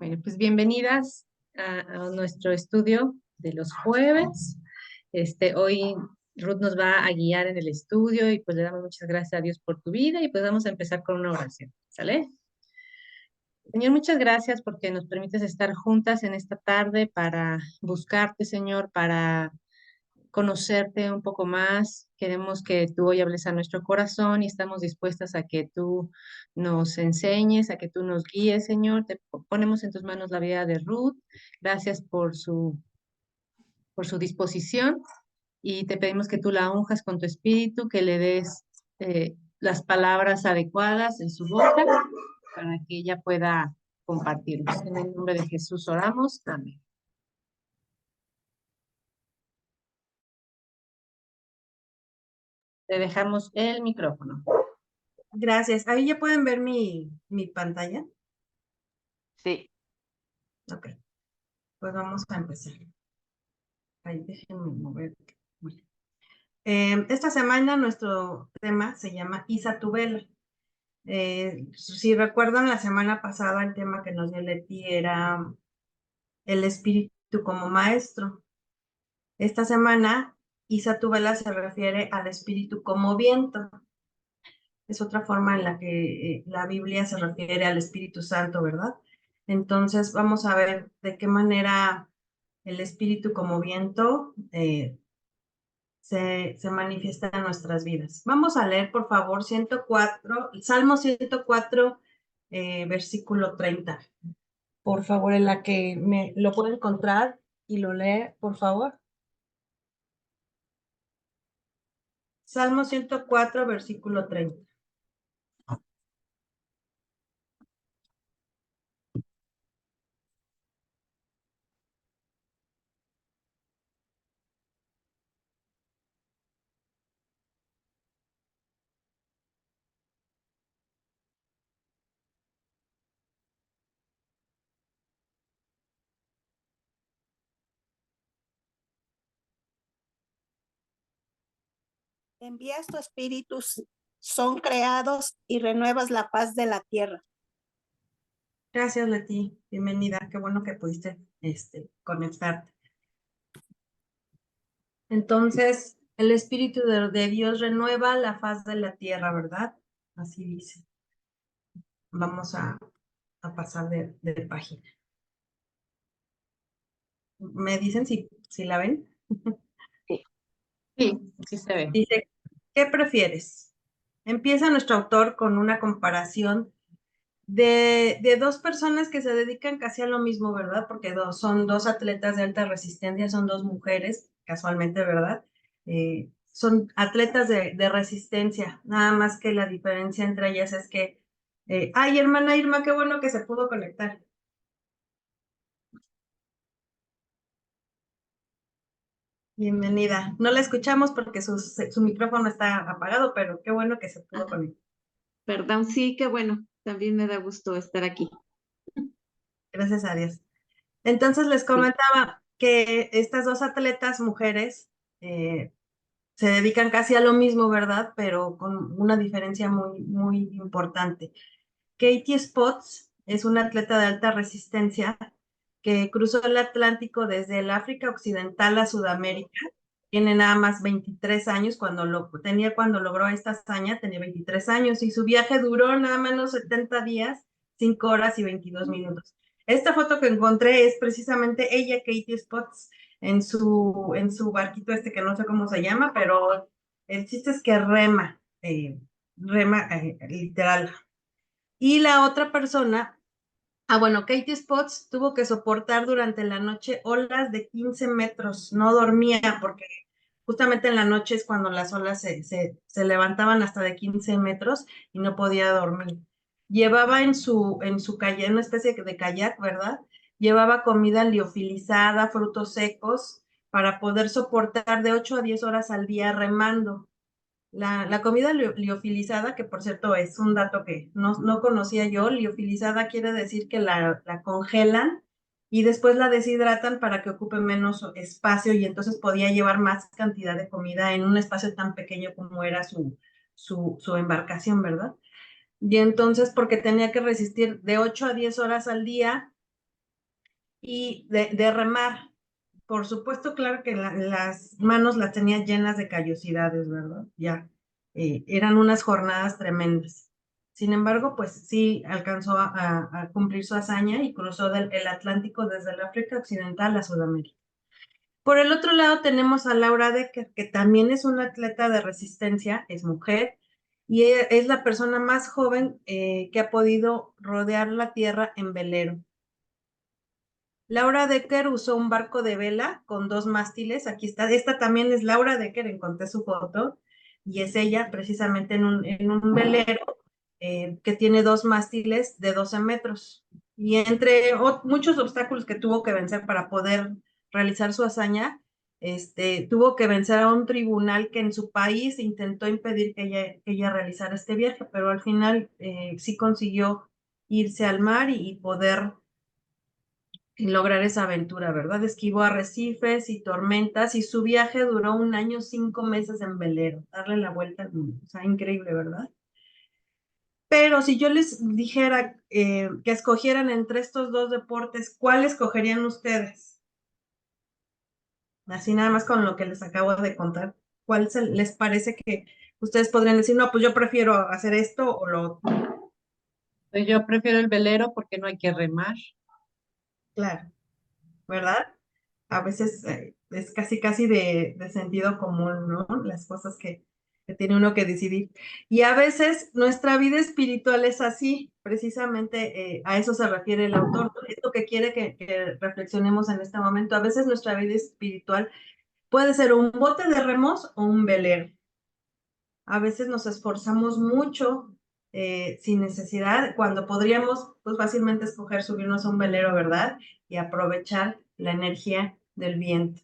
Bueno, pues bienvenidas a nuestro estudio de los jueves. Hoy Ruth nos va a guiar en el estudio y pues le damos muchas gracias a Dios por tu vida y pues vamos a empezar con una oración, ¿sale? Señor, muchas gracias porque nos permites estar juntas en esta tarde para buscarte, Señor, para conocerte un poco más. Queremos que tú hoy hables a nuestro corazón y estamos dispuestas a que tú nos enseñes, a que tú nos guíes, Señor. Te ponemos en tus manos la vida de Ruth. Gracias por su disposición y te pedimos que tú la unjas con tu espíritu, que le des las palabras adecuadas en su boca para que ella pueda compartirlos. En el nombre de Jesús oramos. Amén. Te dejamos el micrófono. Gracias. Ahí ya pueden ver mi pantalla. Sí. Ok. Pues vamos a empezar. Ahí déjenme mover. Bueno. Esta semana nuestro tema se llama Iza tu vela. Si recuerdan, la semana pasada el tema que nos dio Leti era el espíritu como maestro. Esta semana, Iza tu vela se refiere al espíritu como viento. Es otra forma en la que la Biblia se refiere al Espíritu Santo, ¿verdad? Entonces vamos a ver de qué manera el Espíritu como viento se manifiesta en nuestras vidas. Vamos a leer, por favor, Salmo 104, versículo 30. Por favor, en la que me lo puede encontrar y lo lee, por favor. Salmo 104, versículo 30. Envías tu espíritu, son creados y renuevas la paz de la tierra. Gracias, Leti. Bienvenida. Qué bueno que pudiste conectarte. Entonces, el Espíritu de Dios renueva la faz de la tierra, ¿verdad? Así dice. Vamos a pasar de página. ¿Me dicen si la ven? Sí, sí se ve. Dice, ¿qué prefieres? Empieza nuestro autor con una comparación de dos personas que se dedican casi a lo mismo, ¿verdad? Porque son dos atletas de alta resistencia, son dos mujeres, casualmente, ¿verdad? Son atletas de resistencia, nada más que la diferencia entre ellas es que, ay, hermana Irma, qué bueno que se pudo conectar. Bienvenida. No la escuchamos porque su micrófono está apagado, pero qué bueno que se pudo conectar. Perdón, sí, qué bueno. También me da gusto estar aquí. Gracias a Dios. Entonces les comentaba que estas dos atletas mujeres se dedican casi a lo mismo, ¿verdad? Pero con una diferencia muy, muy importante. Katie Spots es una atleta de alta resistencia que cruzó el Atlántico desde el África Occidental a Sudamérica. Tiene nada más 23 años, cuando logró esta hazaña, tenía 23 años y su viaje duró nada menos 70 días, 5 horas y 22 minutos. Esta foto que encontré es precisamente ella, Katie Spots, en su barquito que no sé cómo se llama, pero el chiste es que rema literal. Y la otra persona, bueno, Katie Spots tuvo que soportar durante la noche olas de 15 metros, no dormía porque justamente en la noche es cuando las olas se levantaban hasta de 15 metros y no podía dormir. Llevaba en su kayak, una especie de kayak, ¿verdad? Llevaba comida liofilizada, frutos secos, para poder soportar de 8 a 10 horas al día remando. La comida liofilizada, que por cierto es un dato que no conocía yo, liofilizada quiere decir que la congelan y después la deshidratan para que ocupe menos espacio y entonces podía llevar más cantidad de comida en un espacio tan pequeño como era su embarcación, ¿verdad? Y entonces, porque tenía que resistir de 8 a 10 horas al día y de remar. Por supuesto, claro que las manos las tenía llenas de callosidades, ¿verdad? Ya, eran unas jornadas tremendas. Sin embargo, pues sí alcanzó a cumplir su hazaña y cruzó el Atlántico desde el África Occidental a Sudamérica. Por el otro lado tenemos a Laura Decker, que también es una atleta de resistencia, es mujer, y ella es la persona más joven que ha podido rodear la Tierra en velero. Laura Decker usó un barco de vela con 2 mástiles. Aquí está. Esta también es Laura Decker, encontré su foto. Y es ella precisamente en un velero que tiene 2 mástiles de 12 metros. Y entre muchos obstáculos que tuvo que vencer para poder realizar su hazaña, tuvo que vencer a un tribunal que en su país intentó impedir que ella realizara este viaje, pero al final sí consiguió irse al mar y poder lograr esa aventura, ¿verdad? Esquivó arrecifes y tormentas y su viaje duró 1 año, 5 meses en velero, darle la vuelta al mundo. O sea, increíble, ¿verdad? Pero si yo les dijera que escogieran entre estos 2 deportes, ¿cuál escogerían ustedes? Así nada más con lo que les acabo de contar. ¿Cuál les parece que ustedes podrían decir, no, pues yo prefiero hacer esto o lo otro? Pues yo prefiero el velero porque no hay que remar. Claro, ¿verdad? A veces es casi de sentido común, ¿no? Las cosas que tiene uno que decidir. Y a veces nuestra vida espiritual es así, precisamente a eso se refiere el autor. Esto que quiere que reflexionemos en este momento. A veces nuestra vida espiritual puede ser un bote de remos o un velero. A veces nos esforzamos mucho sin necesidad, cuando podríamos pues fácilmente escoger subirnos a un velero, ¿verdad? Y aprovechar la energía del viento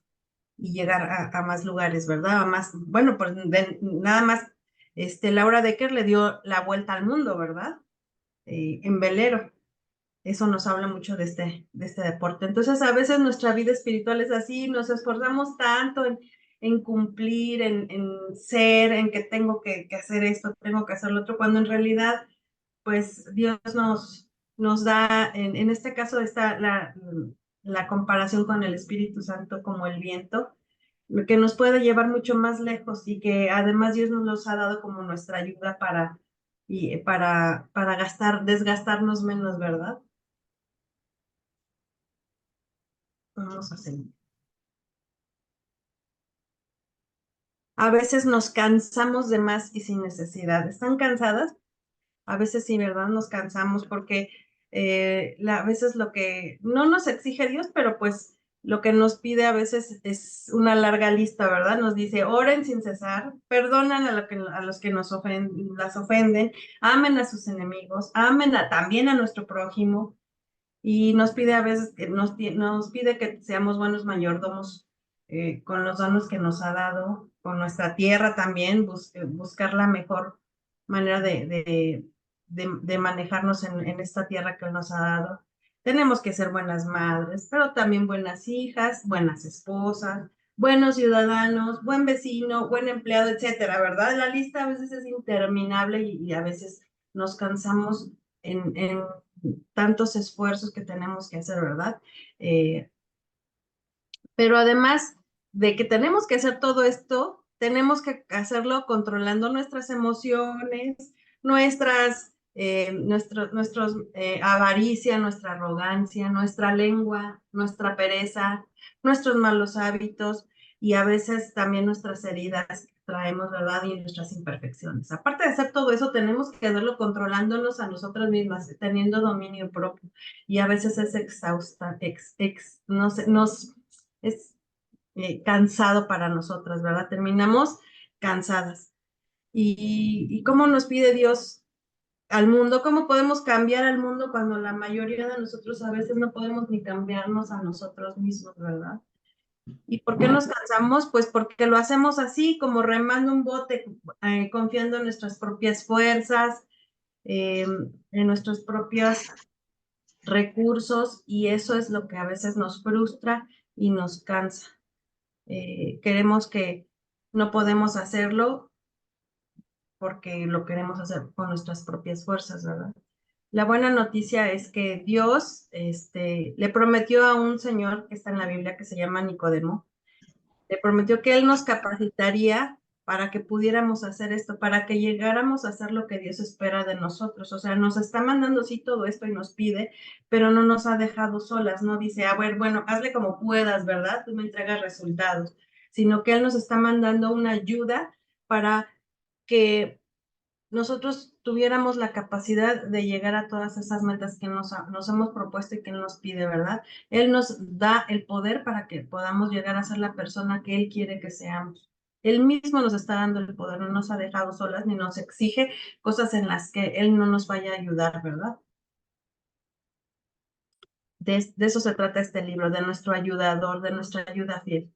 y llegar a más lugares, ¿verdad? A más, bueno, pues nada más, Laura Decker le dio la vuelta al mundo, ¿verdad? En velero. Eso nos habla mucho de este deporte. Entonces, a veces nuestra vida espiritual es así, nos esforzamos tanto en cumplir, en ser, en que tengo que hacer esto, tengo que hacer lo otro, cuando en realidad, pues Dios nos da, en este caso está la comparación con el Espíritu Santo como el viento, que nos puede llevar mucho más lejos y que además Dios nos los ha dado como nuestra ayuda para desgastarnos menos, ¿verdad? Vamos a seguir. A veces nos cansamos de más y sin necesidad. ¿Están cansadas? A veces sí, ¿verdad? Nos cansamos porque a veces lo que no nos exige Dios, pero pues lo que nos pide a veces es una larga lista, ¿verdad? Nos dice, oren sin cesar, perdonan a los que las ofenden, amen a sus enemigos, amen también a nuestro prójimo. Y nos pide a veces que nos pide que seamos buenos mayordomos con los dones que nos ha dado, con nuestra tierra también, buscar la mejor manera de manejarnos en esta tierra que Él nos ha dado. Tenemos que ser buenas madres, pero también buenas hijas, buenas esposas, buenos ciudadanos, buen vecino, buen empleado, etcétera, ¿verdad? La lista a veces es interminable y a veces nos cansamos en tantos esfuerzos que tenemos que hacer, ¿verdad? Pero además de que tenemos que hacer todo esto, tenemos que hacerlo controlando nuestras emociones, nuestros avaricia, nuestra arrogancia, nuestra lengua, nuestra pereza, nuestros malos hábitos y a veces también nuestras heridas que traemos, ¿verdad? Y nuestras imperfecciones. Aparte de hacer todo eso, tenemos que hacerlo controlándonos a nosotras mismas, teniendo dominio propio. Y a veces es es cansado para nosotras, ¿verdad? Terminamos cansadas. ¿Y cómo nos pide Dios al mundo? ¿Cómo podemos cambiar al mundo cuando la mayoría de nosotros a veces no podemos ni cambiarnos a nosotros mismos, ¿verdad? ¿Y por qué nos cansamos? Pues porque lo hacemos así, como remando un bote, confiando en nuestras propias fuerzas, en nuestros propios recursos, y eso es lo que a veces nos frustra y nos cansa. Queremos que no podemos hacerlo porque lo queremos hacer con nuestras propias fuerzas, ¿verdad? La buena noticia es que Dios le prometió a un señor que está en la Biblia que se llama Nicodemo, le prometió que él nos capacitaría para que pudiéramos hacer esto, para que llegáramos a hacer lo que Dios espera de nosotros. O sea, nos está mandando sí todo esto y nos pide, pero no nos ha dejado solas, no dice, a ver, bueno, hazle como puedas, ¿verdad? Tú me entregas resultados, sino que Él nos está mandando una ayuda para que nosotros tuviéramos la capacidad de llegar a todas esas metas que nos hemos propuesto y que Él nos pide, ¿verdad? Él nos da el poder para que podamos llegar a ser la persona que Él quiere que seamos. Él mismo nos está dando el poder, no nos ha dejado solas ni nos exige cosas en las que Él no nos vaya a ayudar, ¿verdad? De eso se trata este libro, de nuestro ayudador, de nuestra ayuda fiel.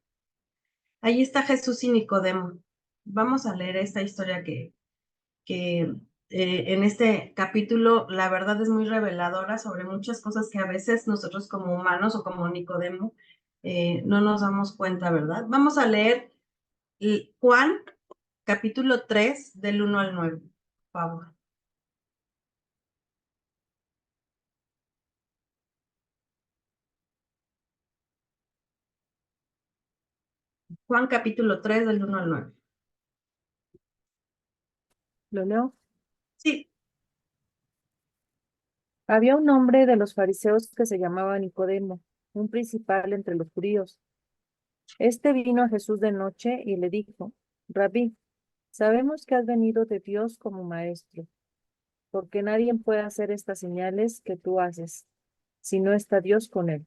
Ahí está Jesús y Nicodemo. Vamos a leer esta historia que en este capítulo la verdad es muy reveladora sobre muchas cosas que a veces nosotros como humanos o como Nicodemo no nos damos cuenta, ¿verdad? Vamos a leer Juan capítulo 3 del 1 al 9, por favor. Juan capítulo 3 del 1 al 9. ¿Lo leo? Sí, Había un hombre de los fariseos que se llamaba Nicodemo, un principal entre los judíos. Este vino a Jesús de noche y le dijo, Rabí, sabemos que has venido de Dios como maestro, porque nadie puede hacer estas señales que tú haces, si no está Dios con él.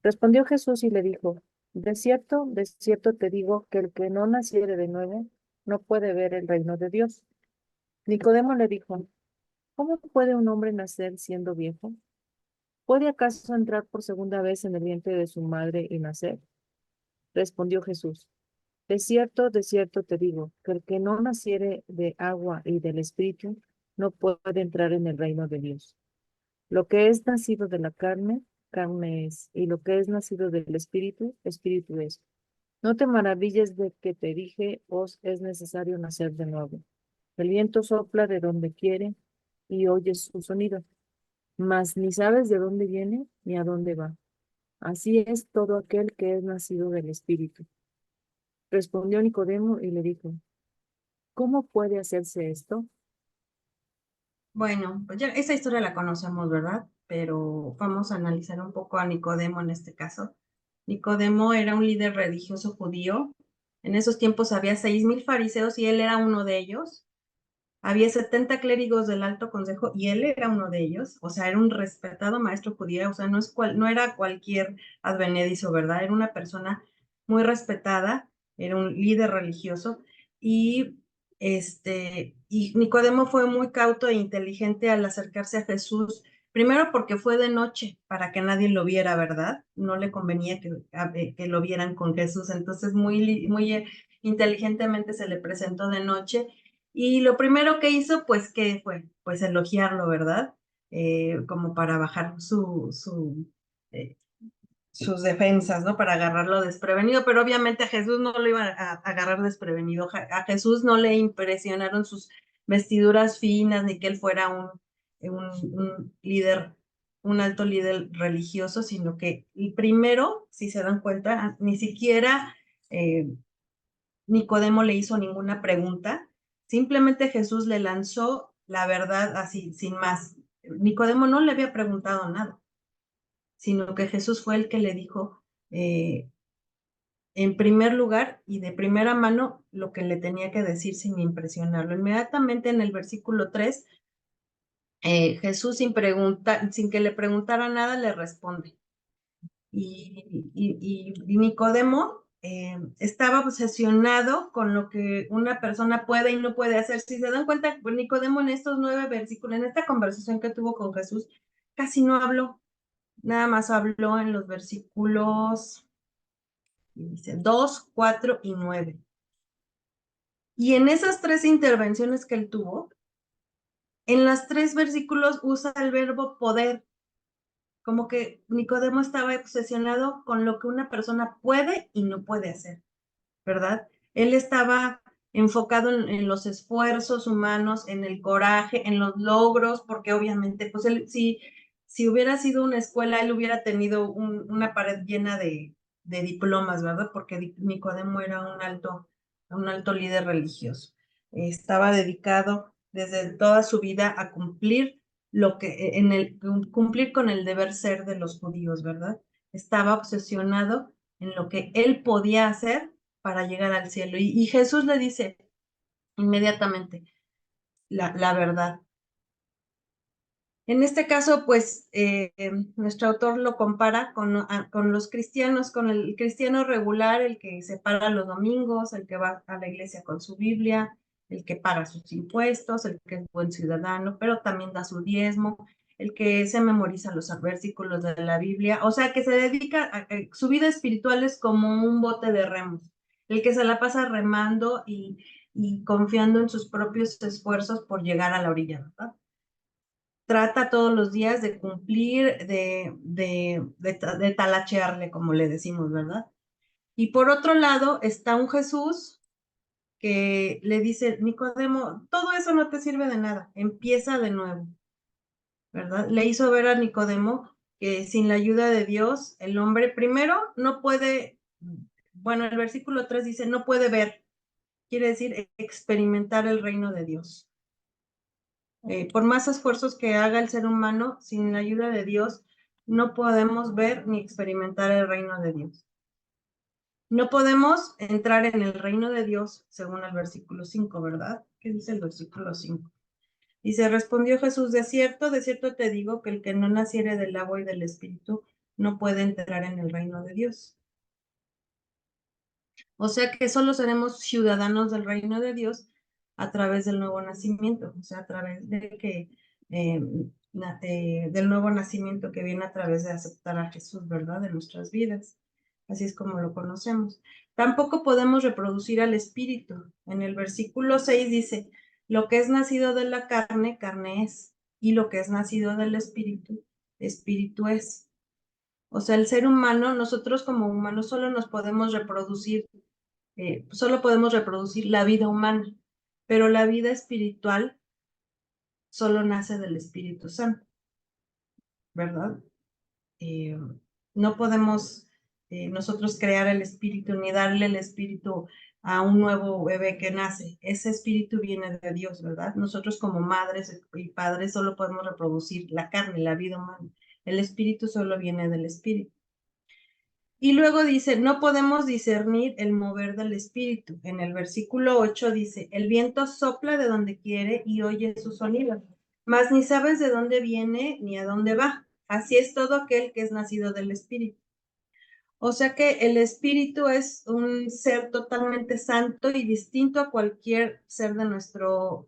Respondió Jesús y le dijo, de cierto te digo que el que no naciere de nuevo no puede ver el reino de Dios. Nicodemo le dijo, ¿cómo puede un hombre nacer siendo viejo? ¿Puede acaso entrar por segunda vez en el vientre de su madre y nacer? Respondió Jesús, de cierto te digo, que el que no naciere de agua y del Espíritu no puede entrar en el reino de Dios. Lo que es nacido de la carne, carne es, y lo que es nacido del Espíritu, Espíritu es. No te maravilles de que te dije, os es necesario nacer de nuevo. El viento sopla de donde quiere y oyes su sonido, mas ni sabes de dónde viene ni a dónde va. Así es todo aquel que es nacido del Espíritu. Respondió Nicodemo y le dijo, ¿cómo puede hacerse esto? bueno, pues ya esa historia la conocemos, ¿verdad? Pero vamos a analizar un poco a Nicodemo en este caso. Nicodemo era un líder religioso judío. En esos tiempos había 6,000 fariseos y él era uno de ellos. Había 70 clérigos del alto consejo y él era uno de ellos. O sea, era un respetado maestro judío. O sea, no era cualquier advenedizo, ¿verdad? Era una persona muy respetada, era un líder religioso. Y, y Nicodemo fue muy cauto e inteligente al acercarse a Jesús. Primero porque fue de noche para que nadie lo viera, ¿verdad? No le convenía que lo vieran con Jesús. Entonces, muy inteligentemente se le presentó de noche. Y lo primero que hizo, pues, ¿qué fue? Pues elogiarlo, ¿verdad? Como para bajar eh, sus defensas, ¿no? Para agarrarlo desprevenido, pero obviamente a Jesús no lo iba a agarrar desprevenido. A Jesús no le impresionaron sus vestiduras finas, ni que él fuera un líder, un alto líder religioso, sino que el primero, si se dan cuenta, ni siquiera Nicodemo le hizo ninguna pregunta, simplemente Jesús le lanzó la verdad así, sin más. Nicodemo no le había preguntado nada, sino que Jesús fue el que le dijo en primer lugar y de primera mano lo que le tenía que decir sin impresionarlo. Inmediatamente en el versículo 3, Jesús sin que le preguntara nada, le responde. Y Nicodemo estaba obsesionado con lo que una persona puede y no puede hacer. Si se dan cuenta, pues Nicodemo en estos 9 versículos, en esta conversación que tuvo con Jesús, casi no habló, nada más habló en los versículos dice, 2, 4 y 9. Y en esas 3 intervenciones que él tuvo, en las 3 versículos usa el verbo poder. Como que Nicodemo estaba obsesionado con lo que una persona puede y no puede hacer, ¿verdad? Él estaba enfocado en los esfuerzos humanos, en el coraje, en los logros, porque obviamente, pues él, si hubiera sido una escuela, él hubiera tenido una pared llena de diplomas, ¿verdad? Porque Nicodemo era un alto líder religioso. Estaba dedicado desde toda su vida a cumplir cumplir con el deber ser de los judíos, ¿verdad? Estaba obsesionado en lo que él podía hacer para llegar al cielo. Y Jesús le dice inmediatamente la verdad. En este caso, pues, nuestro autor lo compara con los cristianos, con el cristiano regular, el que se para los domingos, el que va a la iglesia con su Biblia, el que paga sus impuestos, el que es buen ciudadano, pero también da su diezmo, el que se memoriza los versículos de la Biblia, o sea, que se dedica su vida espiritual es como un bote de remos, el que se la pasa remando y confiando en sus propios esfuerzos por llegar a la orilla, ¿verdad? Trata todos los días de cumplir, de talachearle, como le decimos, ¿verdad? Y por otro lado está un Jesús que le dice, Nicodemo, todo eso no te sirve de nada, empieza de nuevo, ¿verdad? Le hizo ver a Nicodemo que sin la ayuda de Dios, el hombre primero no puede, bueno, el versículo 3 dice, no puede ver, quiere decir experimentar el reino de Dios. Por más esfuerzos que haga el ser humano, sin la ayuda de Dios, no podemos ver ni experimentar el reino de Dios. No podemos entrar en el reino de Dios, según el versículo 5, ¿verdad? ¿Qué dice el versículo 5? Dice, respondió Jesús, de cierto te digo que el que no naciere del agua y del espíritu no puede entrar en el reino de Dios. O sea que solo seremos ciudadanos del reino de Dios a través del nuevo nacimiento, o sea, a través de que del nuevo nacimiento que viene a través de aceptar a Jesús, ¿verdad? De nuestras vidas. Así es como lo conocemos. Tampoco podemos reproducir al espíritu. En el versículo 6 dice, lo que es nacido de la carne, carne es, y lo que es nacido del espíritu, espíritu es. O sea, el ser humano, nosotros como humanos solo podemos reproducir la vida humana, pero la vida espiritual solo nace del Espíritu Santo, ¿verdad? No podemos nosotros crear el espíritu ni darle el espíritu a un nuevo bebé que nace. Ese espíritu viene de Dios, ¿verdad? Nosotros como madres y padres solo podemos reproducir la carne, la vida humana. El espíritu solo viene del espíritu. Y luego dice, no podemos discernir el mover del espíritu. En el versículo 8 dice, el viento sopla de donde quiere y oye su sonido, mas ni sabes de dónde viene ni a dónde va. Así es todo aquel que es nacido del espíritu. O sea que el espíritu es un ser totalmente santo y distinto a cualquier ser de nuestro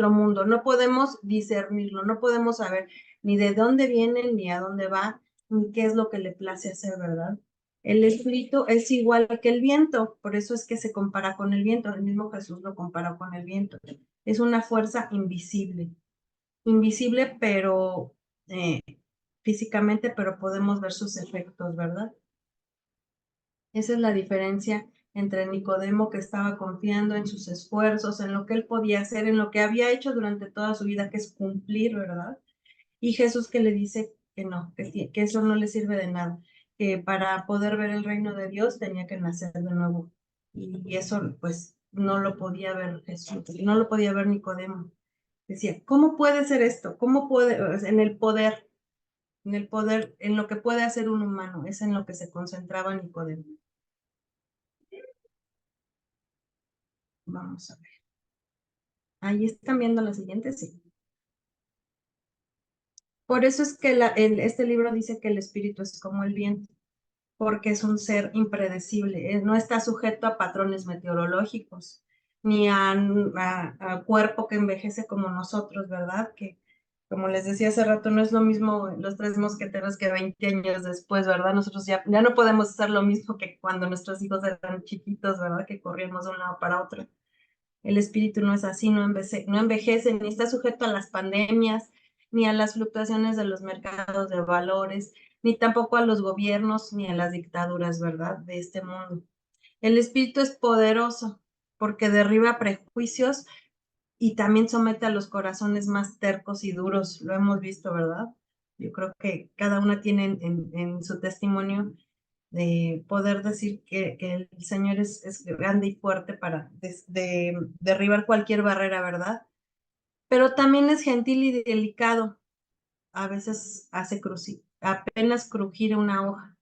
mundo. No podemos discernirlo, no podemos saber ni de dónde viene, ni a dónde va, ni qué es lo que le place hacer, ¿verdad? El espíritu es igual que el viento, por eso es que se compara con el viento. El mismo Jesús lo compara con el viento. Es una fuerza invisible. Invisible, pero físicamente, pero podemos ver sus efectos, ¿verdad? Esa es la diferencia entre Nicodemo, que estaba confiando en sus esfuerzos, en lo que él podía hacer, en lo que había hecho durante toda su vida, que es cumplir, ¿verdad? Y Jesús que le dice que no, que eso no le sirve de nada, que para poder ver el reino de Dios tenía que nacer de nuevo. Y eso pues no lo podía ver Jesús, no lo podía ver Nicodemo. Decía, ¿cómo puede ser esto? ¿Cómo puede, en el poder, en lo que puede hacer un humano? Es en lo que se concentraba Nicodemo. Vamos a ver. Ahí están viendo la siguiente, sí. Por eso es que este libro dice que el espíritu es como el viento, porque es un ser impredecible, no está sujeto a patrones meteorológicos, ni a cuerpo que envejece como nosotros, ¿verdad? Que, como les decía hace rato, no es lo mismo los tres mosqueteros que 20 años después, ¿verdad? Nosotros ya no podemos hacer lo mismo que cuando nuestros hijos eran chiquitos, ¿verdad? Que corríamos de un lado para otro. El espíritu no es así, no envejece, ni está sujeto a las pandemias, ni a las fluctuaciones de los mercados de valores, ni tampoco a los gobiernos, ni a las dictaduras, ¿verdad?, de este mundo. El espíritu es poderoso, porque derriba prejuicios y también somete a los corazones más tercos y duros. Lo hemos visto, ¿verdad? Yo creo que cada una tiene en su testimonio de poder decir que el Señor es grande y fuerte para derribar cualquier barrera, ¿verdad? Pero también es gentil y delicado. A veces hace apenas crujir una hoja.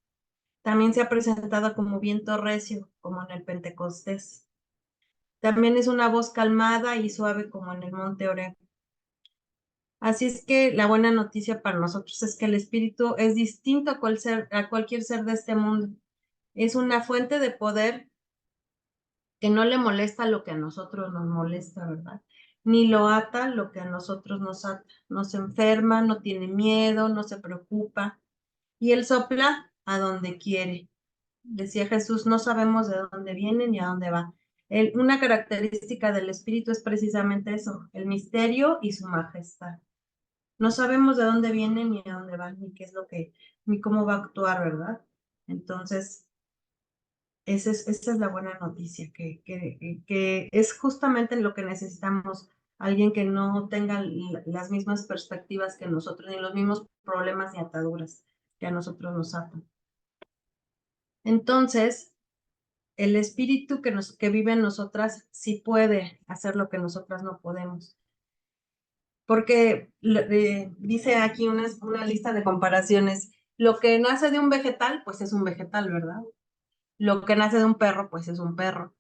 También se ha presentado como viento recio, como en el Pentecostés. También es una voz calmada y suave como en el monte Oreb. Así es que la buena noticia para nosotros es que el Espíritu es distinto a cualquier ser de este mundo. Es una fuente de poder que no le molesta lo que a nosotros nos molesta, ¿verdad? Ni lo ata lo que a nosotros nos ata. No se enferma, no tiene miedo, no se preocupa. Y él sopla a donde quiere. Decía Jesús, no sabemos de dónde viene ni a dónde va. Una característica del Espíritu es precisamente eso, el misterio y su majestad. No sabemos de dónde viene ni a dónde va, ni qué es ni cómo va a actuar, ¿verdad? Entonces, esa es la buena noticia, que es justamente lo que necesitamos, alguien que no tenga las mismas perspectivas que nosotros, ni los mismos problemas ni ataduras que a nosotros nos atan. Entonces, el espíritu que vive en nosotras sí puede hacer lo que nosotras no podemos. Porque dice aquí una lista de comparaciones. Lo que nace de un vegetal, pues es un vegetal, ¿verdad? Lo que nace de un perro, pues es un perro.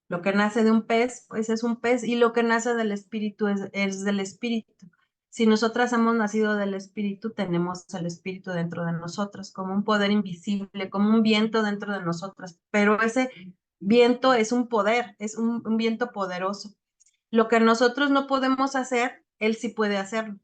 Lo que nace de un pez, pues es un pez. Y lo que nace del espíritu es del espíritu. Si nosotras hemos nacido del espíritu, tenemos el espíritu dentro de nosotras, como un poder invisible, como un viento dentro de nosotras. Pero ese viento es un poder, es un viento poderoso. Lo que nosotros no podemos hacer, él sí puede hacerlo.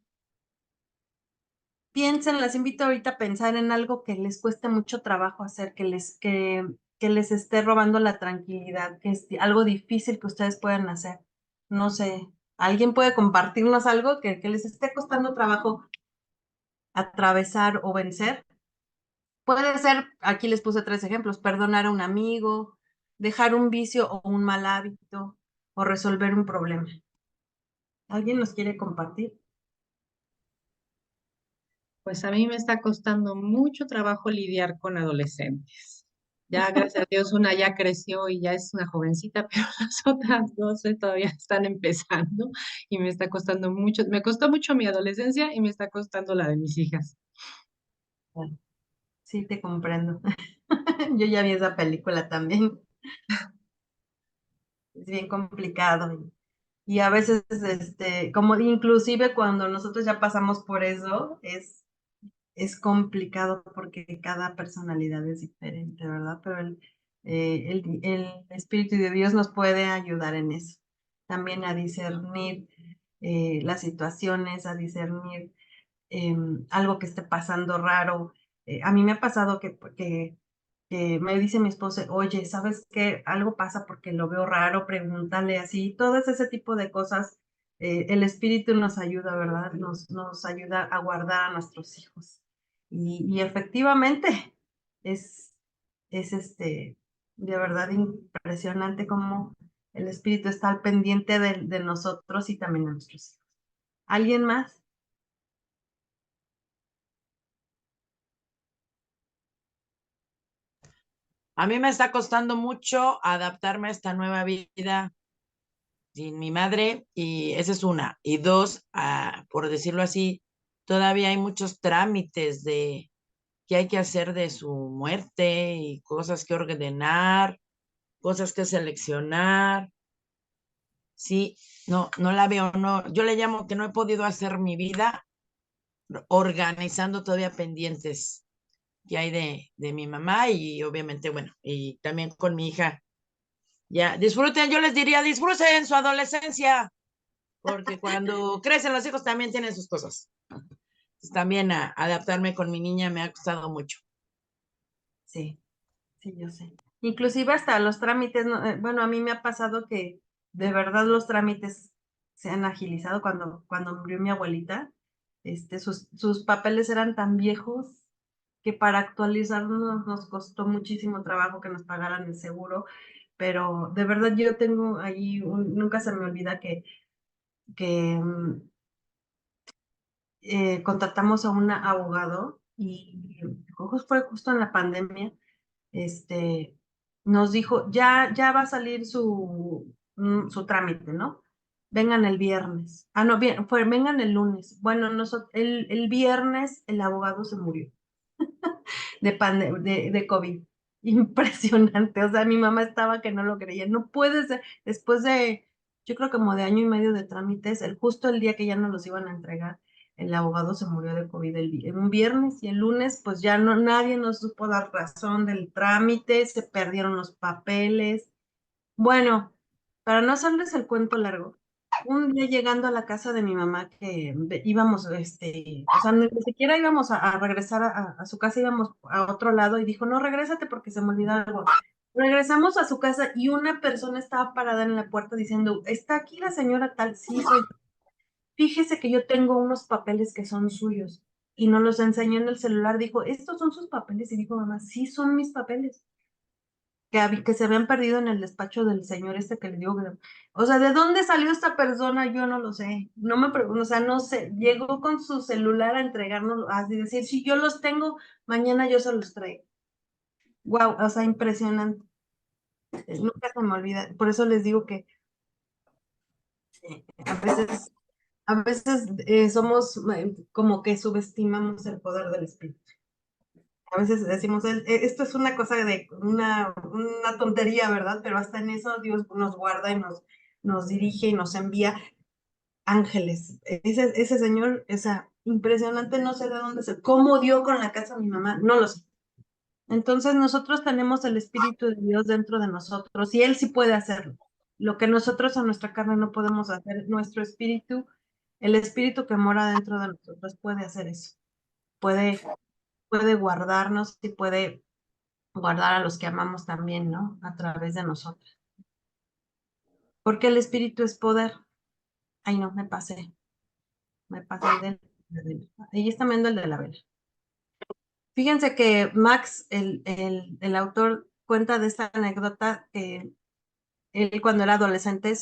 Piensen, las invito ahorita a pensar en algo que les cueste mucho trabajo hacer, que les esté robando la tranquilidad, que es algo difícil que ustedes puedan hacer. No sé, ¿alguien puede compartirnos algo que les esté costando trabajo atravesar o vencer? Puede ser, aquí les puse 3 ejemplos, perdonar a un amigo, dejar un vicio o un mal hábito, o resolver un problema. ¿Alguien nos quiere compartir? Pues a mí me está costando mucho trabajo lidiar con adolescentes. Ya, gracias a Dios, una ya creció y ya es una jovencita, pero las otras dos todavía están empezando y me está costando mucho. Me costó mucho mi adolescencia y me está costando la de mis hijas. Bueno, sí, te comprendo. Yo ya vi esa película también. Es bien complicado. Y a veces, como inclusive cuando nosotros ya pasamos por eso, es complicado porque cada personalidad es diferente, ¿verdad? Pero el Espíritu de Dios nos puede ayudar en eso. También a discernir las situaciones, a discernir algo que esté pasando raro. A mí me ha pasado que me dice mi esposa, oye, ¿sabes qué? Algo pasa porque lo veo raro, pregúntale así, todo ese tipo de cosas. El espíritu nos ayuda, ¿verdad? Nos ayuda a guardar a nuestros hijos. Y efectivamente, es, es de verdad impresionante cómo el espíritu está al pendiente de nosotros y también de nuestros hijos. ¿Alguien más? A mí me está costando mucho adaptarme a esta nueva vida sin mi madre, y esa es una. Y dos, por decirlo así, todavía hay muchos trámites que hay que hacer de su muerte y cosas que ordenar, cosas que seleccionar. Sí, no la veo, no. Yo le llamo que no he podido hacer mi vida organizando todavía pendientes que hay de mi mamá y obviamente, bueno, y también con mi hija. Ya, disfruten, yo les diría, disfruten su adolescencia, porque cuando crecen los hijos también tienen sus cosas. Entonces, también adaptarme con mi niña me ha costado mucho. Sí. Sí, yo sé. Inclusive hasta los trámites, bueno, a mí me ha pasado que de verdad los trámites se han agilizado cuando murió mi abuelita. Sus papeles eran tan viejos que para actualizarlos nos costó muchísimo trabajo que nos pagaran el seguro. pero de verdad yo tengo ahí, nunca se me olvida que contratamos a un abogado y fue justo en la pandemia, nos dijo, ya va a salir su trámite, ¿no? Vengan el viernes. Ah, no, bien, vengan el lunes. Bueno, el viernes el abogado se murió de COVID. Impresionante. O sea, mi mamá estaba que no lo creía. No puede ser. Después de, yo creo como de año y medio de trámites, justo el día que ya nos los iban a entregar, el abogado se murió de COVID un viernes y el lunes, pues ya no, nadie nos supo dar razón del trámite, se perdieron los papeles. Bueno, para no hacerles el cuento largo, un día llegando a la casa de mi mamá que íbamos, o sea, ni siquiera íbamos a regresar a su casa, íbamos a otro lado y dijo, no, regrésate porque se me olvidó algo. Regresamos a su casa y una persona estaba parada en la puerta diciendo, ¿está aquí la señora tal? Sí, soy yo. Fíjese que yo tengo unos papeles que son suyos y nos los enseñó en el celular. Dijo, ¿estos son sus papeles? Y dijo, mamá, sí, son mis papeles que se habían perdido en el despacho del señor que le dio. O sea, ¿de dónde salió esta persona? Yo no lo sé. No me pregunto, o sea, no sé. Llegó con su celular a entregarnos, a decir, si yo los tengo, mañana yo se los traigo. Wow, o sea, impresionante. Nunca se me olvida. Por eso les digo que a veces somos como que subestimamos el poder del espíritu. A veces decimos, esto es una cosa de una tontería, ¿verdad? Pero hasta en eso Dios nos guarda y nos dirige y nos envía ángeles. Ese señor, impresionante, no sé de dónde cómo dio con la casa a mi mamá, no lo sé. Entonces nosotros tenemos el Espíritu de Dios dentro de nosotros y Él sí puede hacerlo. Lo que nosotros a nuestra carne no podemos hacer, nuestro espíritu, el espíritu que mora dentro de nosotros puede hacer eso. Puede guardarnos y puede guardar a los que amamos también, ¿no? A través de nosotros. Porque el espíritu es poder. Ay, no, me pasé el de ahí está viendo el de la vela. Fíjense que Max, el autor, cuenta de esta anécdota que él cuando era adolescente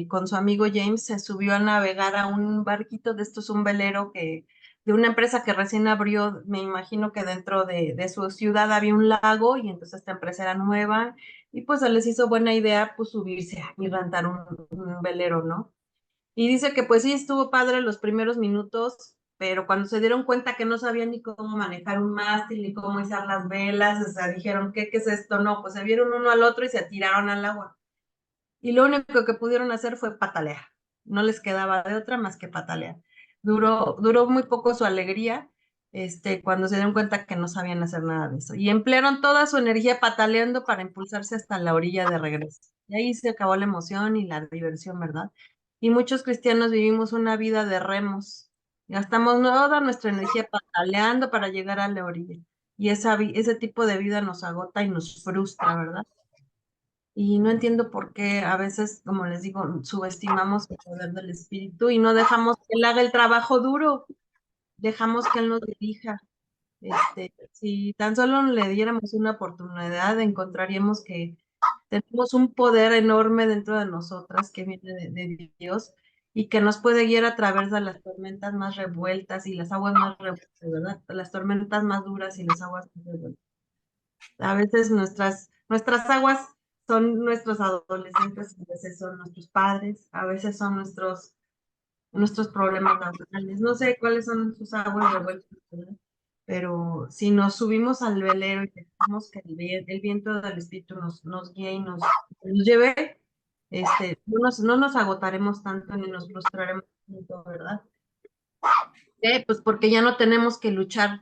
con su amigo James se subió a navegar a un barquito de estos, un velero de una empresa que recién abrió, me imagino que dentro de su ciudad había un lago y entonces esta empresa era nueva y pues se les hizo buena idea pues subirse y rentar un velero, ¿no? Y dice que pues sí estuvo padre los primeros minutos, pero cuando se dieron cuenta que no sabían ni cómo manejar un mástil, ni cómo izar las velas, o sea, dijeron, ¿qué es esto? No, pues se vieron uno al otro y se tiraron al agua. Y lo único que pudieron hacer fue patalear. No les quedaba de otra más que patalear. Duró muy poco su alegría, cuando se dieron cuenta que no sabían hacer nada de eso. Y emplearon toda su energía pataleando para impulsarse hasta la orilla de regreso. Y ahí se acabó la emoción y la diversión, ¿verdad? Y muchos cristianos vivimos una vida de remos. Gastamos toda nuestra energía pataleando para llegar a la orilla. Y ese tipo de vida nos agota y nos frustra, ¿verdad? Y no entiendo por qué a veces, como les digo, subestimamos el poder del espíritu y no dejamos que él haga el trabajo duro, dejamos que él nos dirija. Si tan solo le diéramos una oportunidad, encontraríamos que tenemos un poder enorme dentro de nosotras que viene de Dios y que nos puede guiar a través de las tormentas más revueltas y las aguas más revueltas, ¿verdad? Las tormentas más duras y las aguas más revueltas. A veces nuestras aguas son nuestros adolescentes, a veces son nuestros padres, a veces son nuestros problemas naturales. No sé cuáles son sus aguas revueltas, ¿verdad? Pero si nos subimos al velero y dejamos que el viento del Espíritu nos guíe y nos lleve, no nos agotaremos tanto ni nos frustraremos tanto, ¿verdad? Pues porque ya no tenemos que luchar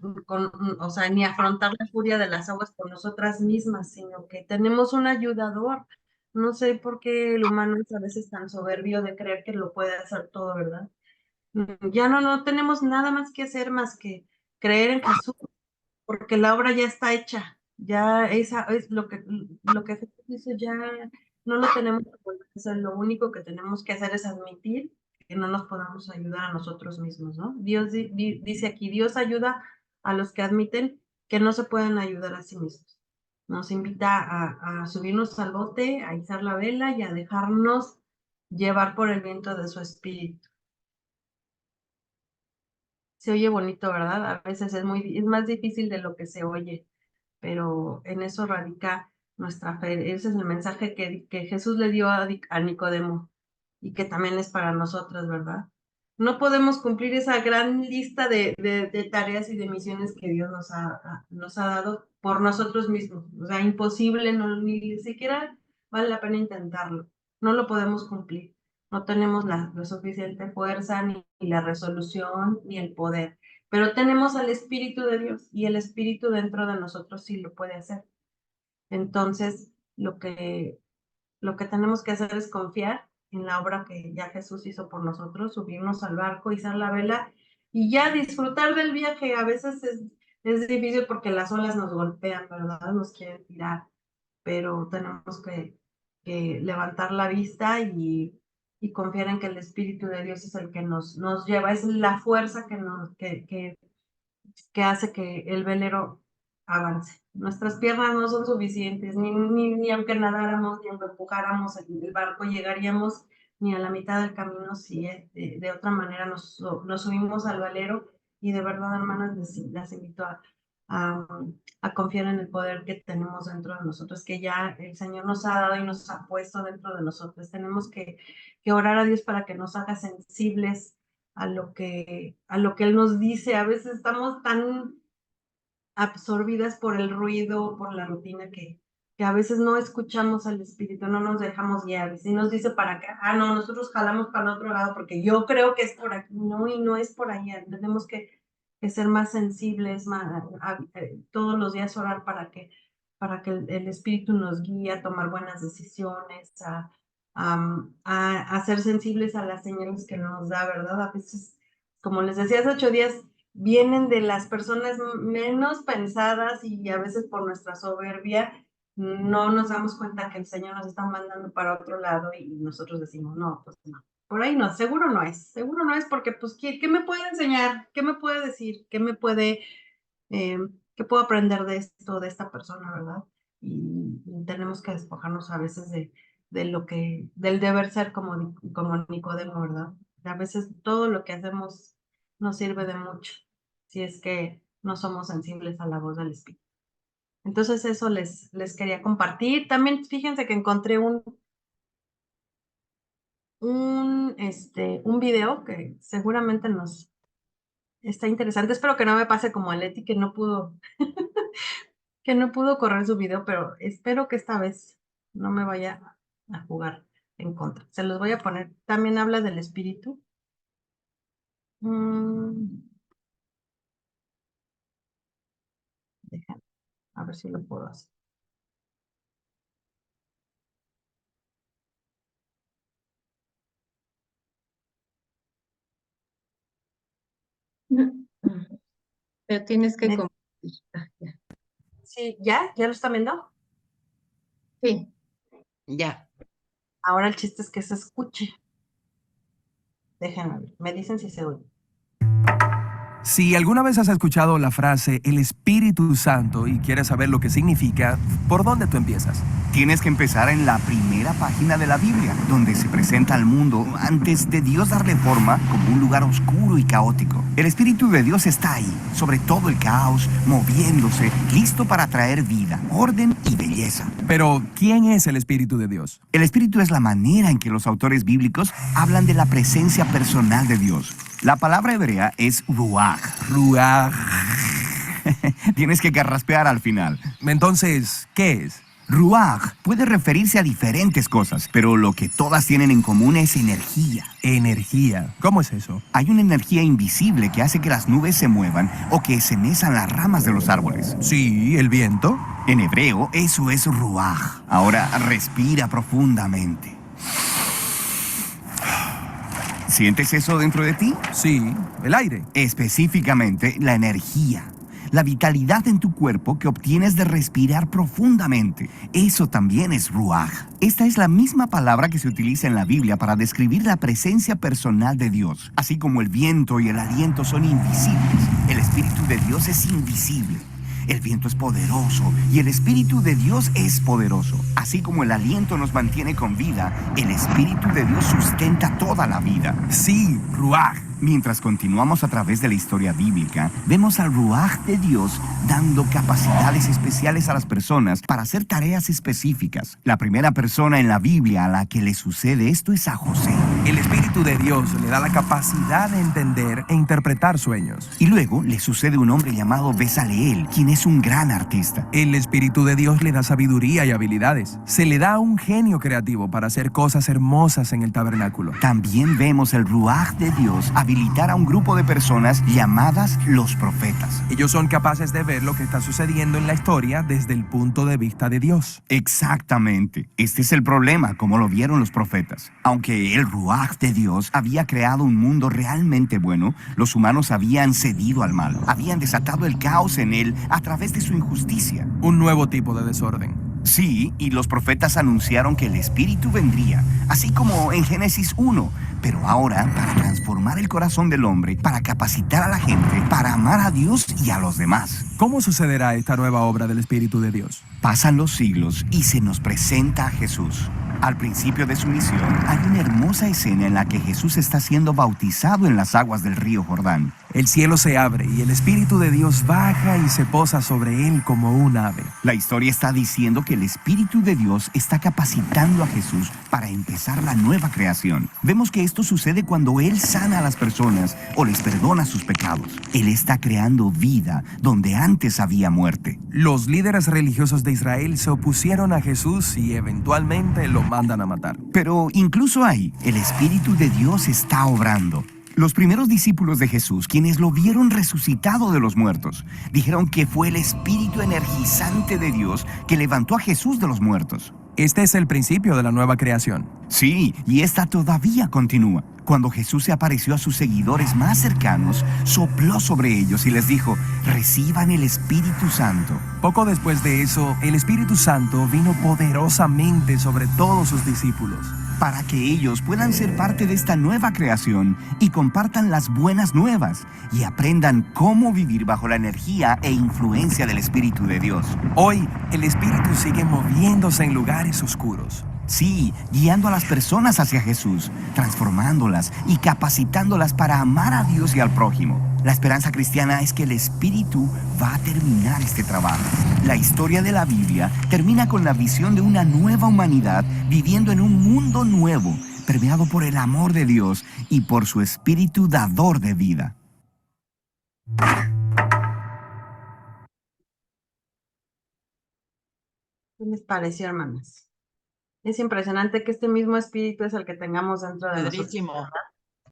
o sea, ni afrontar la furia de las aguas por nosotras mismas, sino que tenemos un ayudador. No sé por qué el humano es a veces tan soberbio de creer que lo puede hacer todo, ¿verdad? Ya no tenemos nada más que hacer más que creer en Jesús, porque la obra ya está hecha. Ya esa es lo que Jesús hizo, ya no lo tenemos que volver a hacer. Lo único que tenemos que hacer es admitir que no nos podemos ayudar a nosotros mismos, ¿no? Dios dice aquí, Dios ayuda a los que admiten que no se pueden ayudar a sí mismos. Nos invita a subirnos al bote, a izar la vela y a dejarnos llevar por el viento de su espíritu. Se oye bonito, ¿verdad? A veces es más difícil de lo que se oye, pero en eso radica nuestra fe. Ese es el mensaje que Jesús le dio a Nicodemo y que también es para nosotros, ¿verdad? No podemos cumplir esa gran lista de tareas y de misiones que Dios nos ha dado por nosotros mismos. O sea, imposible, ni siquiera vale la pena intentarlo. No lo podemos cumplir. No tenemos la suficiente fuerza, ni la resolución, ni el poder. Pero tenemos al Espíritu de Dios y el Espíritu dentro de nosotros sí lo puede hacer. Entonces, lo que tenemos que hacer es confiar en la obra que ya Jesús hizo por nosotros, subirnos al barco, izar la vela y ya disfrutar del viaje. A veces es difícil porque las olas nos golpean, ¿verdad? Nos quieren tirar, pero tenemos que levantar la vista y confiar en que el Espíritu de Dios es el que nos lleva, es la fuerza que hace que el velero avance. Nuestras piernas no son suficientes, ni aunque nadáramos, ni aunque empujáramos el barco, llegaríamos ni a la mitad del camino si de otra manera nos subimos al velero. Y de verdad, hermanas, las invito a confiar en el poder que tenemos dentro de nosotros, que ya el Señor nos ha dado y nos ha puesto dentro de nosotros. Tenemos que orar a Dios para que nos haga sensibles a lo que Él nos dice. A veces estamos tan absorbidas por el ruido, por la rutina, que a veces no escuchamos al Espíritu, no nos dejamos guiar. Si nos dice para acá, no, nosotros jalamos para el otro lado porque yo creo que es por aquí. No, y no es por allá. Tenemos que ser más sensibles, todos los días orar para que el Espíritu nos guíe a tomar buenas decisiones, a ser sensibles a las señales que nos da, ¿verdad? A veces, como les decía hace 8 días, vienen de las personas menos pensadas y a veces por nuestra soberbia no nos damos cuenta que el Señor nos está mandando para otro lado y nosotros decimos, no, pues no, por ahí no, seguro no es porque pues, ¿qué me puede enseñar? ¿Qué me puede decir? ¿Qué puedo aprender de esto, de esta persona, verdad? Y tenemos que despojarnos a veces del deber ser como Nicodemo, ¿verdad? A veces todo lo que hacemos nos sirve de mucho si es que no somos sensibles a la voz del Espíritu. Entonces eso les quería compartir. También fíjense que encontré un video que seguramente nos está interesante. Espero que no me pase como a Leti, que no pudo correr su video, pero espero que esta vez no me vaya a jugar en contra. Se los voy a poner. También habla del Espíritu. Déjame, a ver si lo puedo hacer. Pero tienes que Me- compartir. Ya. Sí, ¿ya lo están viendo? Sí. Ya. Ahora el chiste es que se escuche. Déjenme ver. Me dicen si se oye. Si alguna vez has escuchado la frase el Espíritu Santo y quieres saber lo que significa, ¿por dónde tú empiezas? Tienes que empezar en la primera página de la Biblia, donde se presenta al mundo antes de Dios darle forma como un lugar oscuro y caótico. El Espíritu de Dios está ahí, sobre todo el caos, moviéndose, listo para traer vida, orden y belleza. Pero, ¿quién es el Espíritu de Dios? El Espíritu es la manera en que los autores bíblicos hablan de la presencia personal de Dios. La palabra hebrea es ruach. Ruach. Tienes que carraspear al final. Entonces, ¿qué es? Ruach puede referirse a diferentes cosas, pero lo que todas tienen en común es energía. Energía. ¿Cómo es eso? Hay una energía invisible que hace que las nubes se muevan o que se mezan las ramas de los árboles. Sí, el viento. En hebreo, eso es ruach. Ahora respira profundamente. ¿Sientes eso dentro de ti? Sí, el aire. Específicamente, la energía. La vitalidad en tu cuerpo que obtienes de respirar profundamente. Eso también es ruach. Esta es la misma palabra que se utiliza en la Biblia para describir la presencia personal de Dios. Así como el viento y el aliento son invisibles, el Espíritu de Dios es invisible. El viento es poderoso y el Espíritu de Dios es poderoso. Así como el aliento nos mantiene con vida, el Espíritu de Dios sustenta toda la vida. Sí, Ruach. Mientras continuamos a través de la historia bíblica, vemos al Ruaj de Dios dando capacidades especiales a las personas para hacer tareas específicas. La primera persona en la Biblia a la que le sucede esto es a José. El Espíritu de Dios le da la capacidad de entender e interpretar sueños. Y luego le sucede a un hombre llamado Bezaleel, quien es un gran artista. El Espíritu de Dios le da sabiduría y habilidades. Se le da un genio creativo para hacer cosas hermosas en el tabernáculo. También vemos el Ruaj de Dios habilitar a un grupo de personas llamadas los profetas. Ellos son capaces de ver lo que está sucediendo en la historia desde el punto de vista de Dios. Exactamente. Este es el problema, como lo vieron los profetas. Aunque el Ruaj de Dios había creado un mundo realmente bueno, los humanos habían cedido al mal. Habían desatado el caos en él a través de su injusticia. Un nuevo tipo de desorden. Sí, y los profetas anunciaron que el Espíritu vendría, así como en Génesis 1, pero ahora para transformar el corazón del hombre, para capacitar a la gente, para amar a Dios y a los demás. ¿Cómo sucederá esta nueva obra del Espíritu de Dios? Pasan los siglos y se nos presenta a Jesús. Al principio de su misión, hay una hermosa escena en la que Jesús está siendo bautizado en las aguas del río Jordán. El cielo se abre y el Espíritu de Dios baja y se posa sobre él como un ave. La historia está diciendo que el Espíritu de Dios está capacitando a Jesús para empezar la nueva creación. Vemos que esto sucede cuando Él sana a las personas o les perdona sus pecados. Él está creando vida donde antes había muerte. Los líderes religiosos de Israel se opusieron a Jesús y eventualmente lo mandan a matar. Pero incluso ahí, el Espíritu de Dios está obrando. Los primeros discípulos de Jesús, quienes lo vieron resucitado de los muertos, dijeron que fue el espíritu energizante de Dios que levantó a Jesús de los muertos. Este es el principio de la nueva creación. Sí, y esta todavía continúa. Cuando Jesús se apareció a sus seguidores más cercanos, sopló sobre ellos y les dijo: reciban el Espíritu Santo. Poco después de eso, el Espíritu Santo vino poderosamente sobre todos sus discípulos, para que ellos puedan ser parte de esta nueva creación y compartan las buenas nuevas y aprendan cómo vivir bajo la energía e influencia del Espíritu de Dios. Hoy, el Espíritu sigue moviéndose en lugares oscuros. Sí, guiando a las personas hacia Jesús, transformándolas y capacitándolas para amar a Dios y al prójimo. La esperanza cristiana es que el Espíritu va a terminar este trabajo. La historia de la Biblia termina con la visión de una nueva humanidad viviendo en un mundo nuevo, permeado por el amor de Dios y por su Espíritu dador de vida. ¿Qué les pareció, hermanas? Es impresionante que este mismo espíritu es el que tengamos dentro de nosotros. Padrísimo.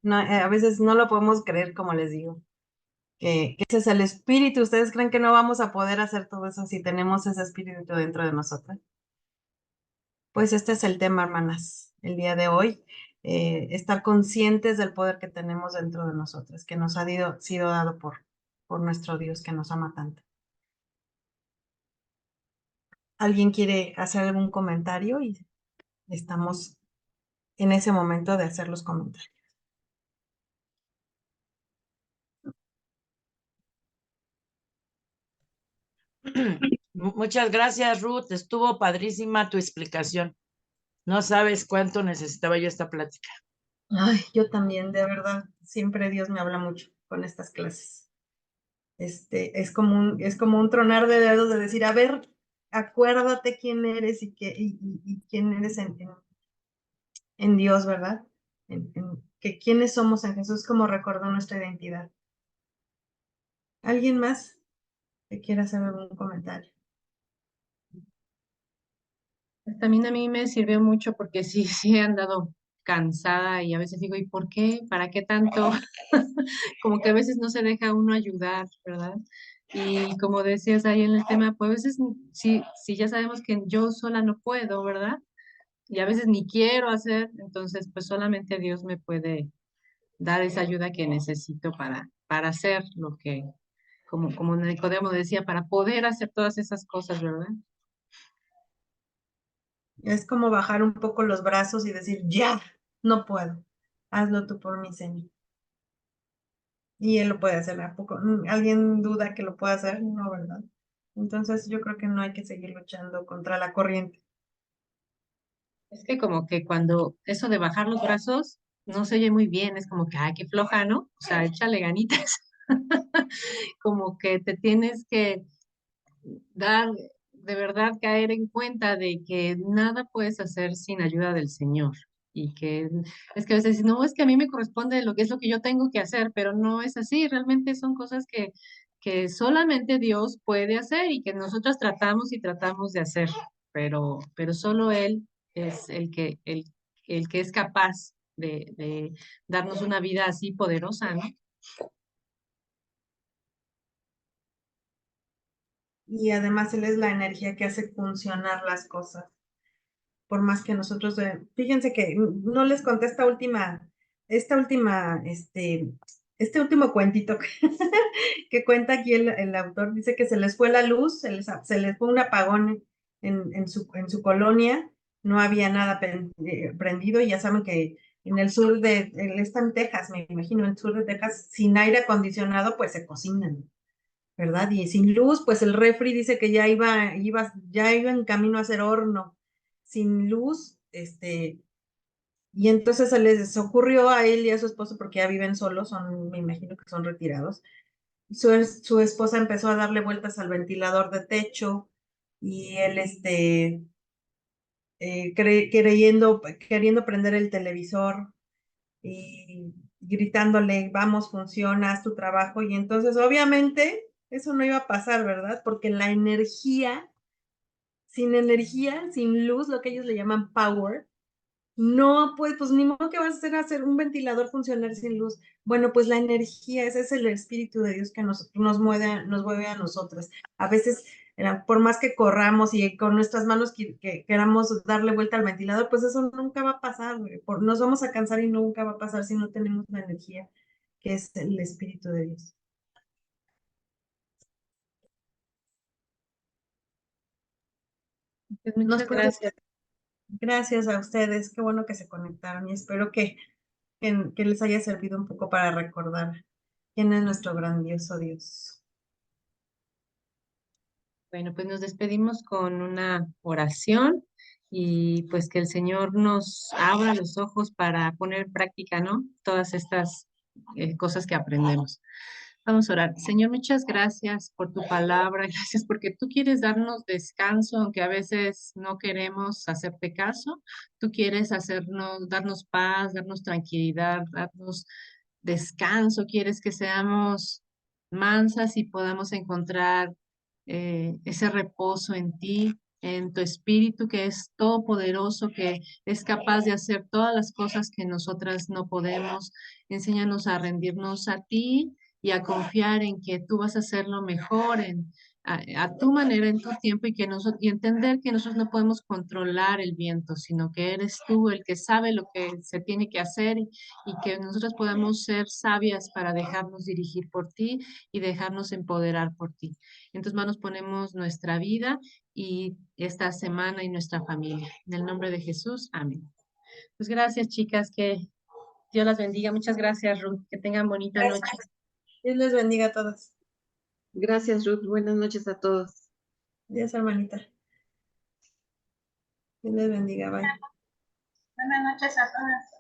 No, a veces no lo podemos creer, como les digo, que ese es el espíritu. ¿Ustedes creen que no vamos a poder hacer todo eso si tenemos ese espíritu dentro de nosotros? Pues este es el tema, hermanas, el día de hoy. Estar conscientes del poder que tenemos dentro de nosotros, que nos ha sido dado por nuestro Dios que nos ama tanto. ¿Alguien quiere hacer algún comentario? Y estamos en ese momento de hacer los comentarios. Muchas gracias, Ruth. Estuvo padrísima tu explicación. No sabes cuánto necesitaba yo esta plática. Ay, yo también, de verdad, siempre Dios me habla mucho con estas clases. Es como un tronar de dedos de decir, a ver, acuérdate quién eres y quién eres en Dios, ¿verdad? Que quiénes somos en Jesús, como recordó nuestra identidad. ¿Alguien más que quiera hacer algún comentario? Pues también a mí me sirvió mucho porque sí, sí he andado cansada y a veces digo, ¿y por qué? ¿Para qué tanto? Como que a veces no se deja uno ayudar, ¿verdad? Y como decías ahí en el tema, pues a veces sí ya sabemos que yo sola no puedo, ¿verdad? Y a veces ni quiero hacer, entonces pues solamente Dios me puede dar esa ayuda que necesito para hacer lo que, como Nicodemo decía, para poder hacer todas esas cosas, ¿verdad? Es como bajar un poco los brazos y decir, ya, no puedo. Hazlo tú por mí, Señor. Y Él lo puede hacer. ¿A poco? ¿Alguien duda que lo pueda hacer? No, ¿verdad? Entonces yo creo que no hay que seguir luchando contra la corriente. Es que como que cuando eso de bajar los brazos no se oye muy bien, es como que, ay, qué floja, ¿no? O sea, échale ganitas. Como que te tienes que dar, de verdad, caer en cuenta de que nada puedes hacer sin ayuda del Señor. Y que es que a veces, no, es que a mí me corresponde lo que es lo que yo tengo que hacer, pero no es así, realmente son cosas que solamente Dios puede hacer y que nosotros tratamos y tratamos de hacer, pero solo Él es el que es capaz de darnos una vida así poderosa, ¿no? Y además Él es la energía que hace funcionar las cosas. Por más que nosotros, fíjense que no les conté este último cuentito que cuenta aquí el autor. Dice que se les fue la luz, se les fue un apagón en su colonia, no había nada prendido, y ya saben que en el sur él está en Texas, me imagino, en el sur de Texas, sin aire acondicionado, pues se cocinan, ¿verdad? Y sin luz, pues el refri dice que ya iba en camino a ser horno. Sin luz, y entonces se les ocurrió a él y a su esposo, porque ya viven solos, me imagino que son retirados. Su esposa empezó a darle vueltas al ventilador de techo, y él, queriendo prender el televisor y gritándole, vamos, funciona, haz tu trabajo. Y entonces, obviamente, eso no iba a pasar, ¿verdad? Porque sin luz, lo que ellos le llaman power, no, pues ni modo que vas a hacer un ventilador funcionar sin luz. Bueno, pues la energía, ese es el Espíritu de Dios que nos mueve a nosotras. A veces, por más que corramos y con nuestras manos que queramos darle vuelta al ventilador, pues eso nunca va a pasar, güey. Nos vamos a cansar y nunca va a pasar si no tenemos la energía que es el Espíritu de Dios. Pues muchas gracias. Gracias a ustedes, qué bueno que se conectaron, y espero que les haya servido un poco para recordar quién es nuestro grandioso Dios. Bueno, pues nos despedimos con una oración y pues que el Señor nos abra los ojos para poner en práctica, ¿no? Todas estas cosas que aprendemos. Vamos a orar. Señor, muchas gracias por tu palabra, gracias porque tú quieres darnos descanso, aunque a veces no queremos hacerte caso. Tú quieres darnos paz, darnos tranquilidad, darnos descanso, quieres que seamos mansas y podamos encontrar ese reposo en ti, en tu espíritu que es todopoderoso, que es capaz de hacer todas las cosas que nosotras no podemos. Enséñanos a rendirnos a ti y a confiar en que tú vas a hacer lo mejor a tu manera, en tu tiempo, y entender que nosotros no podemos controlar el viento, sino que eres tú el que sabe lo que se tiene que hacer y que nosotros podemos ser sabias para dejarnos dirigir por ti y dejarnos empoderar por ti. En tus manos ponemos nuestra vida y esta semana y nuestra familia. En el nombre de Jesús, amén. Pues gracias, chicas, que Dios las bendiga. Muchas gracias, Ruth. Que tengan bonita noche. Dios les bendiga a todos. Gracias, Ruth. Buenas noches a todos. Dios, hermanita. Dios les bendiga. Bye. Buenas noches a todas.